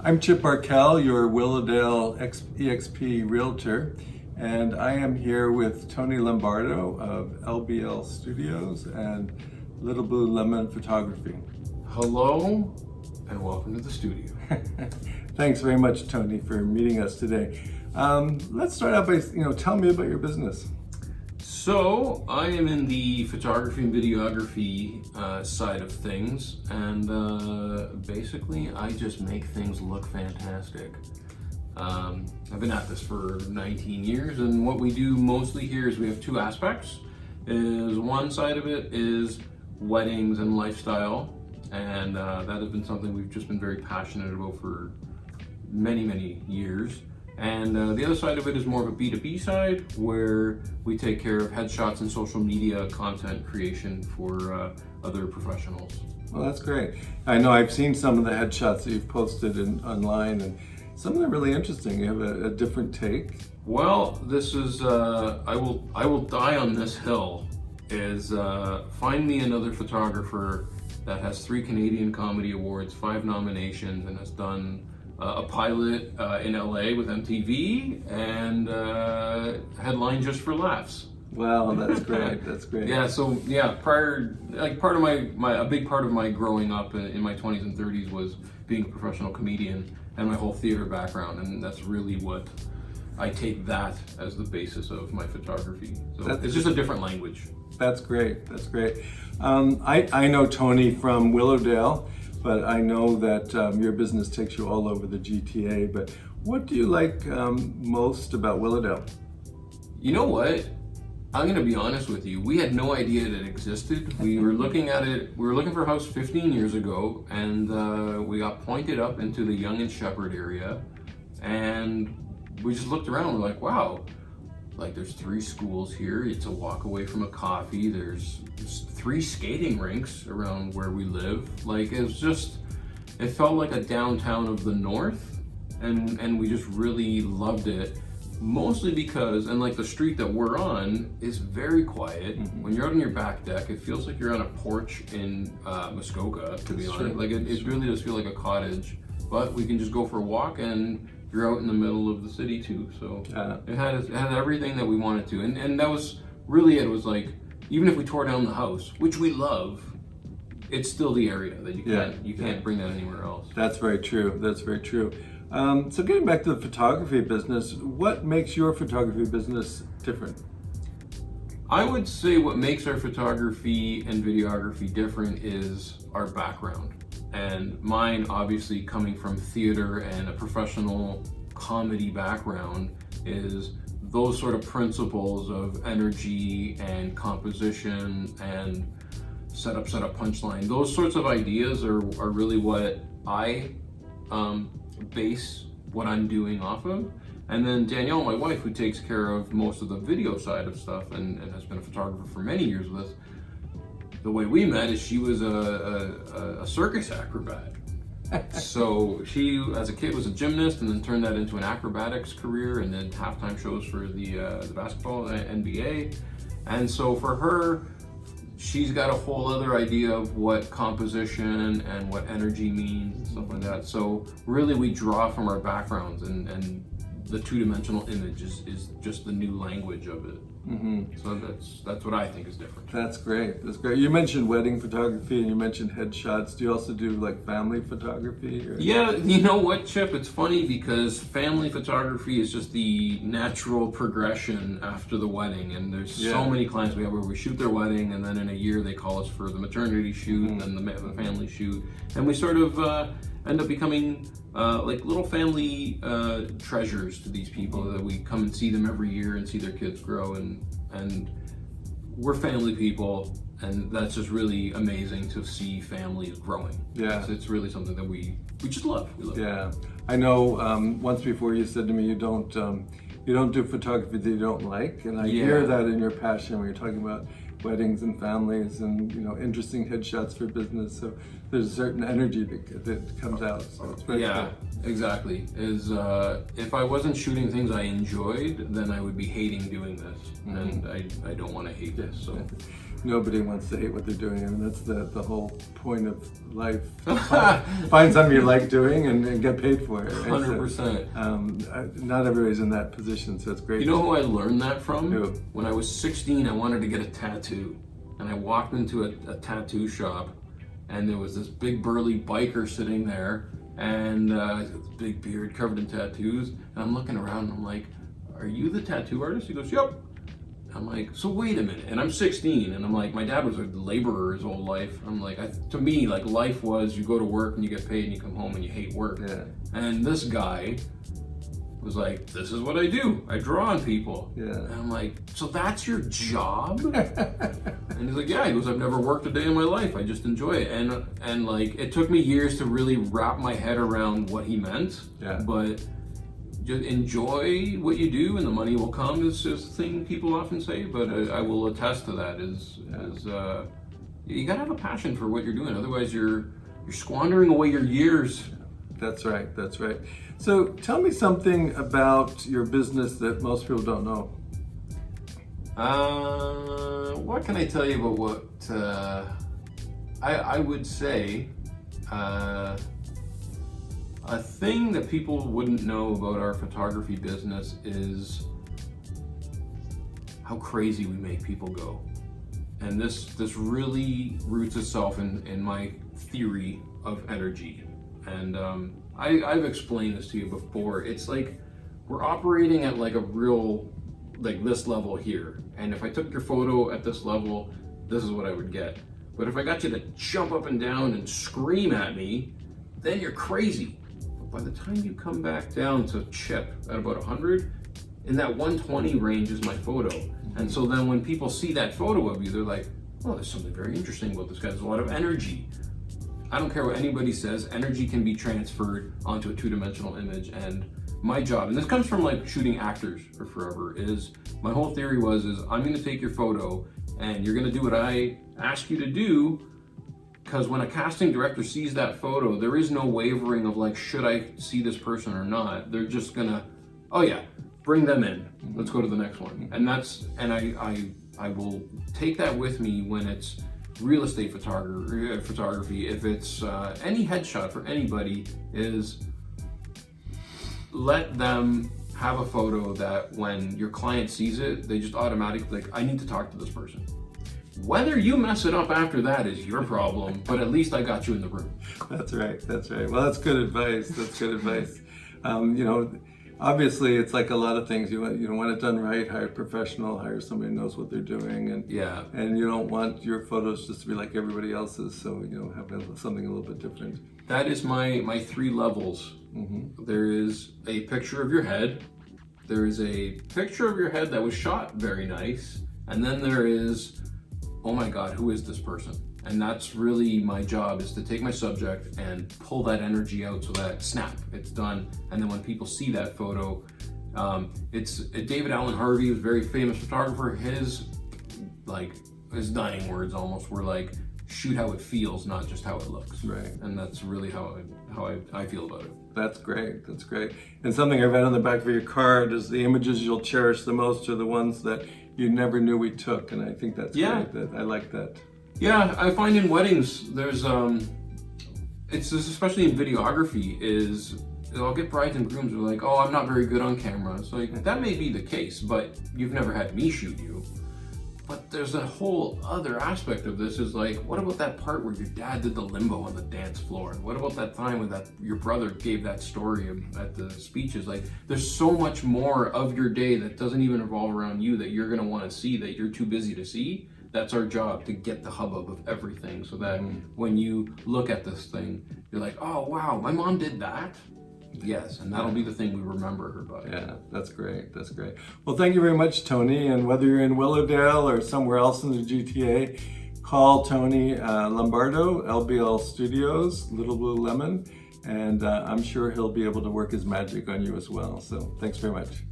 I'm Chip Barkel, your Willowdale-eXp realtor, and I am here with Tony Lombardo of LBL Studios and Little Blue Lemon Photography. Hello, and welcome to the studio. Thanks very much, Tony, for meeting us today. Let's start out by, tell me about your business. So, I am in the photography and videography side of things, and basically I just make things look fantastic. I've been at this for 19 years, and what we do mostly here is we have two aspects. One side of it is weddings and lifestyle, and that has been something we've just been very passionate about for many years. And the other side of it is more of a B2B side, where we take care of headshots and social media content creation for other professionals. Well, that's great. I know I've seen some of the headshots that you've posted online, and some of them are really interesting. You have a different take. Well, this is, I will die on this hill, is find me another photographer that has 3 Canadian Comedy Awards, 5 nominations, and has done a pilot in LA with MTV, and headline Just for Laughs. Wow, that's great. That's great. Yeah. So yeah, part of a big part of my growing up in my 20s and 30s was being a professional comedian and my whole theater background, and that's really what I take that as the basis of my photography. So it's just a different language. That's great. That's great. I know Tony from Willowdale, but I know that your business takes you all over the GTA. But what do you like most about Willowdale? You know what? I'm gonna be honest with you. We had no idea that it existed. We were looking at it. We were looking for a house 15 years ago, and we got pointed up into the Yonge and Sheppard area, and we just looked around. We're like, wow. Like, there's 3 schools here. It's a walk away from a coffee. There's 3 skating rinks around where we live. Like, it felt like a downtown of the north, and we just really loved it. Mostly because, and like the street that we're on is very quiet. Mm-hmm. When you're out on your back deck, it feels like you're on a porch in Muskoka, to be honest. Like, it really does feel like a cottage, but we can just go for a walk and you're out in the middle of the city too. So it had everything that we wanted to, and that was really it. It was like, even if we tore down the house, which we love, it's still the area that you can't bring that anywhere else. That's very true. That's very true. So getting back to the photography business, what makes your photography business different? I would say what makes our photography and videography different is our background. And mine, obviously coming from theater and a professional comedy background, is those sort of principles of energy and composition and setup, punchline. Those sorts of ideas are really what I base what I'm doing off of. And then Danielle, my wife, who takes care of most of the video side of stuff and has been a photographer for many years with us, the way we met is she was a circus acrobat. So she, as a kid, was a gymnast, and then turned that into an acrobatics career, and then halftime shows for the basketball NBA. And so for her, she's got a whole other idea of what composition and what energy means and stuff like that. So really, we draw from our backgrounds, and the two-dimensional image is just the new language of it. Mm-hmm. So that's what I think is different. That's great. That's great. You mentioned wedding photography and you mentioned headshots. Do you also do like family photography? Or? Yeah, you know what, Chip? It's funny because family photography is just the natural progression after the wedding, and there's so many clients we have where we shoot their wedding, and then in a year they call us for the maternity shoot, and then the family shoot, and we sort of end up becoming like little family treasures to these people, that we come and see them every year and see their kids grow, and we're family people, and that's just really amazing to see families growing. Yeah, it's really something that we just love. We love. Yeah, I know. Once before you said to me, you don't do photography that you don't like, and I hear that in your passion when you're talking about weddings and families and interesting headshots for business. So there's a certain energy that comes out. So it's very cool. Exactly. If I wasn't shooting things I enjoyed, then I would be hating doing this, and I don't want to hate this. So nobody wants to hate what they're doing. I mean, that's the whole point of life. Find something you like doing and get paid for it. Right? 100%. Not everybody's in that position, so it's great. You know who I learned that from? Who? When I was 16, I wanted to get a tattoo. And I walked into a tattoo shop, and there was this big burly biker sitting there, and big beard covered in tattoos. And I'm looking around, and I'm like, "Are you the tattoo artist?" He goes, "Yep." I'm like, "So wait a minute." And I'm 16, and I'm like, my dad was a laborer his whole life. I'm like, to me, like, life was you go to work and you get paid and you come home and you hate work. Yeah. And this guy was like, "This is what I do. I draw on people." Yeah. And I'm like, "So that's your job?" And he's like, "Yeah." He goes, "I've never worked a day in my life. I just enjoy it." And like, it took me years to really wrap my head around what he meant. Yeah. But just enjoy what you do, and the money will come. Is just a thing people often say, but I will attest to that. You gotta have a passion for what you're doing. Otherwise, you're squandering away your years. That's right. That's right. So tell me something about your business that most people don't know. What can I tell you about what I would say? A thing that people wouldn't know about our photography business is how crazy we make people go. And this really roots itself in my theory of energy. And I've explained this to you before. It's like we're operating at like a real, like this level here. And if I took your photo at this level, this is what I would get. But if I got you to jump up and down and scream at me, then you're crazy. But by the time you come back down to chip at about 100, in that 120 range is my photo. And so then when people see that photo of you, they're like, "Oh, there's something very interesting about this guy. There's a lot of energy." I don't care what anybody says, energy can be transferred onto a two-dimensional image. And my job, and this comes from like shooting actors for forever, is my whole theory is I'm gonna take your photo and you're gonna do what I ask you to do, because when a casting director sees that photo, there is no wavering of like, should I see this person or not? They're just gonna, "Oh yeah, bring them in. Let's go to the next one." And I will take that with me when it's real estate photography. If it's any headshot for anybody, is let them have a photo that when your client sees it, they just automatically like, "I need to talk to this person." Whether you mess it up after that is your problem, but at least I got you in the room. That's right. That's right. Well, that's good advice. That's good advice. Obviously, it's like a lot of things. You want it done right. Hire a professional. Hire somebody who knows what they're doing, and Yeah. And you don't want your photos just to be like everybody else's. So have something a little bit different. That is my 3 levels. There is a picture of your head. There is a picture of your head that was shot very nice, and then there is, "Oh my God, who is this person?" And that's really my job, is to take my subject and pull that energy out so that snap, it's done. And then when people see that photo, it's David Allen Harvey, who's a very famous photographer. His dying words almost were like, "Shoot how it feels, not just how it looks." Right. And that's really how I feel about it. That's great. That's great. And something I read on the back of your card is the images you'll cherish the most are the ones that you never knew we took. And I think that's great. I like that. Yeah, I find in weddings, there's it's especially in videography, is I'll get brides and grooms who are like, "Oh, I'm not very good on camera." It's like, that may be the case, but you've never had me shoot you. But there's a whole other aspect of this, is like, what about that part where your dad did the limbo on the dance floor? What about that time when your brother gave that story at the speeches? Like, there's so much more of your day that doesn't even revolve around you that you're gonna wanna see, that you're too busy to see. That's our job, to get the hubbub of everything, so that when you look at this thing, you're like, "Oh wow, my mom did that." Yes, and that'll be the thing we remember her by. Yeah, that's great. That's great. Well, thank you very much, Tony. And whether you're in Willowdale or somewhere else in the GTA, call Tony Lombardo, LBL Studios, Little Blue Lemon, and I'm sure he'll be able to work his magic on you as well. So thanks very much.